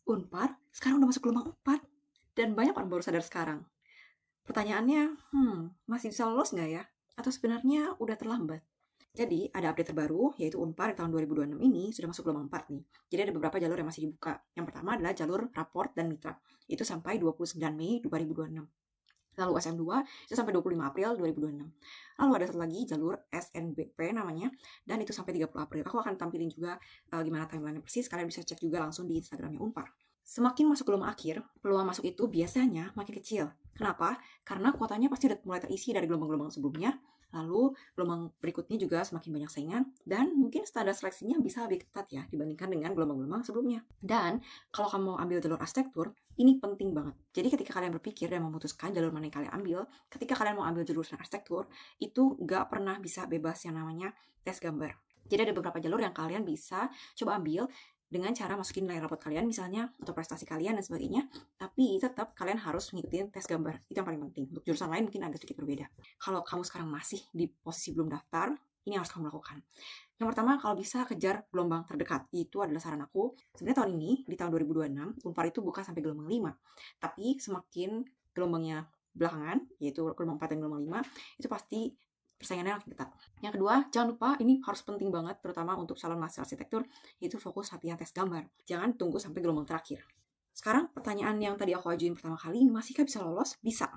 Unpar sekarang udah masuk gelombang 4 dan banyak orang baru sadar sekarang. Pertanyaannya, masih bisa lolos nggak ya? Atau sebenarnya udah terlambat? Jadi ada update terbaru, yaitu Unpar di tahun 2026 ini sudah masuk gelombang 4 nih. Jadi ada beberapa jalur yang masih dibuka. Yang pertama adalah jalur raport dan mitra. Itu sampai 29 Mei 2026. Lalu SM2 itu sampai 25 April 2026. Lalu ada satu lagi jalur SNBP namanya, dan itu sampai 30 April. Aku akan tampilin juga gimana timeline persis, kalian bisa cek juga langsung di Instagramnya Unpar. Semakin masuk gelombang akhir, peluang masuk itu biasanya makin kecil. Kenapa? Karena kuotanya pasti udah mulai terisi dari gelombang-gelombang sebelumnya, lalu gelombang berikutnya juga semakin banyak saingan, dan mungkin standar seleksinya bisa lebih ketat ya dibandingkan dengan gelombang-gelombang sebelumnya. Dan kalau kamu mau ambil jalur arsitektur, ini penting banget. Jadi ketika kalian berpikir dan memutuskan jalur mana yang kalian ambil, ketika kalian mau ambil jurusan arsitektur, itu nggak pernah bisa bebas yang namanya tes gambar. Jadi ada beberapa jalur yang kalian bisa coba ambil dengan cara masukin nilai rapot kalian misalnya, atau prestasi kalian dan sebagainya, tapi tetap kalian harus ngikutin tes gambar. Itu yang paling penting. Untuk jurusan lain mungkin agak sedikit berbeda. Kalau kamu sekarang masih di posisi belum daftar, ini yang harus kamu lakukan. Yang pertama, kalau bisa kejar gelombang terdekat. Itu adalah saran aku. Sebenarnya tahun ini, di tahun 2026, Unpar itu buka sampai gelombang 5. Tapi semakin gelombangnya belakangan, yaitu gelombang 4 dan gelombang 5, itu pasti persaingannya makin ketat. Yang kedua, jangan lupa, ini harus penting banget, terutama untuk calon mahasiswa arsitektur, yaitu fokus latihan tes gambar. Jangan tunggu sampai gelombang terakhir. Sekarang pertanyaan yang tadi aku ajuin pertama kali, masihkah bisa lolos? Bisa.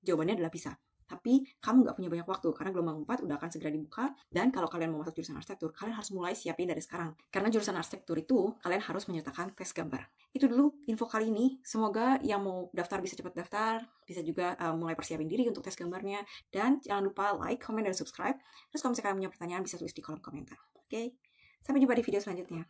Jawabannya adalah bisa. Tapi kamu nggak punya banyak waktu, karena gelombang 4 udah akan segera dibuka, dan kalau kalian mau masuk jurusan arsitektur, kalian harus mulai siapin dari sekarang. Karena jurusan arsitektur itu, kalian harus menyertakan tes gambar. Itu dulu info kali ini. Semoga yang mau daftar bisa cepat daftar, bisa juga mulai persiapin diri untuk tes gambarnya, dan jangan lupa like, comment, dan subscribe. Terus kalau misalnya kalian punya pertanyaan, bisa tulis di kolom komentar. Oke? Sampai jumpa di video selanjutnya.